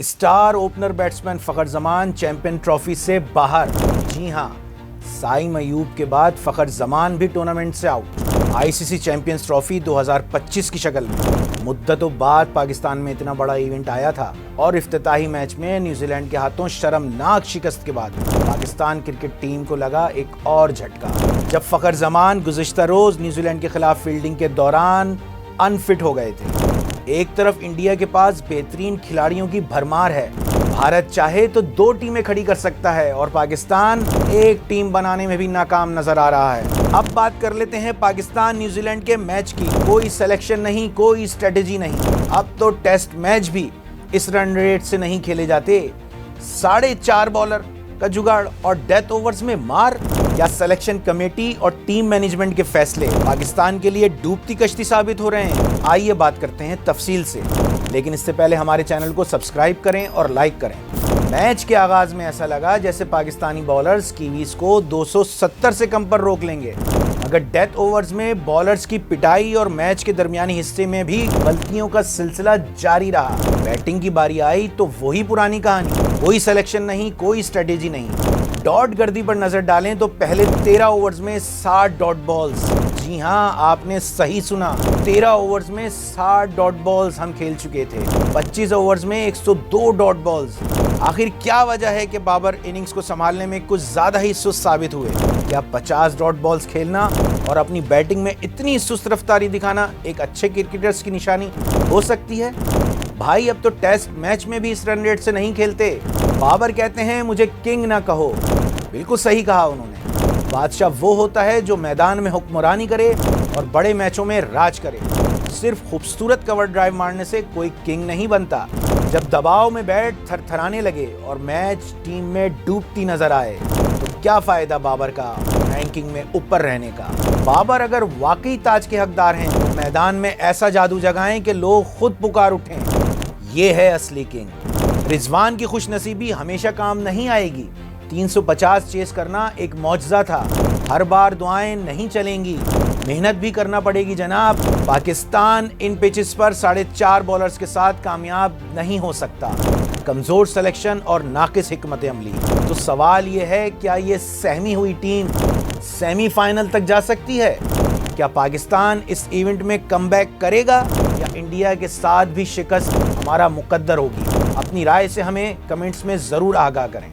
Star opener batsman फखर Zaman champion trophy से बाहर। जी हां, साइम अयूब के बाद फखर जमान भी टूर्नामेंट से आउट। आईसीसी चैंपियंस ट्रॉफी 2025 की शक्ल में मुद्दतों बाद पाकिस्तान में इतना बड़ा इवेंट आया था और इफ्तिताही मैच में न्यूजीलैंड के हाथों शर्मनाक शिकस्त के बाद पाकिस्तान क्रिकेट टीम को लगा एक और झटका, जब फखर जमान गुज़िश्ता रोज न्यूजीलैंड के खिलाफ फील्डिंग के दौरान अनफिट हो गए थे। एक तरफ इंडिया के पास बेहतरीन खिलाड़ियों की भरमार है, भारत चाहे तो 2 टीमें खड़ी कर सकता है और पाकिस्तान एक टीम बनाने में भी नाकाम नजर आ रहा है। अब बात कर लेते हैं पाकिस्तान न्यूजीलैंड के मैच की। कोई सिलेक्शन नहीं, कोई स्ट्रेटेजी नहीं। अब तो टेस्ट मैच भी इस रन रेट से नहीं खेले जाते। 4.5 बॉलर का जुगाड़ और डेथ ओवर्स में मार, या सिलेक्शन कमेटी और टीम मैनेजमेंट के फैसले पाकिस्तान के लिए डूबती कश्ती साबित हो रहे हैं। आइए बात करते हैं तफसील से, लेकिन इससे पहले हमारे चैनल को सब्सक्राइब करें और लाइक करें। मैच के आगाज में ऐसा लगा जैसे पाकिस्तानी बॉलर्स कीवीज को 270 से कम पर रोक लेंगे, मगर डेथ ओवर्स में बॉलर्स की पिटाई और मैच के दरमियानी हिस्से में भी गलतियों का सिलसिला जारी रहा। बैटिंग की बारी आई तो वही पुरानी कहानी, कोई सिलेक्शन नहीं, कोई स्ट्रेटेजी नहीं। डॉट गर्दी पर नजर डालें तो पहले 13 ओवर्स में 60 डॉट बॉल्स। जी हां, आपने सही सुना, 13 ओवर्स में 60 डॉट बॉल्स हम खेल चुके थे। 25 ओवर्स में 102 डॉट बॉल्स। आखिर क्या वजह है कि बाबर इनिंग्स को संभालने में कुछ ज्यादा ही सुस्त साबित हुए? क्या 50 डॉट बॉल्स खेलना और अपनी बैटिंग में इतनी सुस्त रफ्तारी दिखाना एक अच्छे क्रिकेटर्स की निशानी हो सकती है? भाई, अब तो टेस्ट मैच में भी इस रन रेट से नहीं खेलते। बाबर कहते हैं मुझे किंग ना कहो। बिल्कुल सही कहा उन्होंने। बादशाह वो होता है जो मैदान में हुक्मरानी करे और बड़े मैचों में राज करे। सिर्फ खूबसूरत कवर ड्राइव मारने से कोई किंग नहीं बनता। जब दबाव में बैट थरथराने लगे और मैच टीम में डूबती नजर आए तो क्या फायदा बाबर का रैंकिंग में ऊपर रहने का? बाबर अगर वाकई ताज के हकदार हैं तो मैदान में ऐसा जादू जगाएं कि लोग खुद पुकार उठें। ये है असली किंग। रिजवान की खुशनसीबी हमेशा काम नहीं आएगी। 350 चेस करना एक मौजज़ा था। हर बार दुआएं नहीं चलेंगी, मेहनत भी करना पड़ेगी जनाब। पाकिस्तान इन पिचेस पर 4.5 बॉलर्स के साथ कामयाब नहीं हो सकता। कमजोर सिलेक्शन और नाकिस हिकमत अमली। तो सवाल ये है, क्या ये सहमी हुई टीम सेमीफाइनल तक जा सकती है? क्या पाकिस्तान इस इवेंट में कमबैक करेगा या इंडिया के साथ भी शिकस्त हमारा मुकद्दर होगी? अपनी राय से हमें कमेंट्स में जरूर आगाह करें।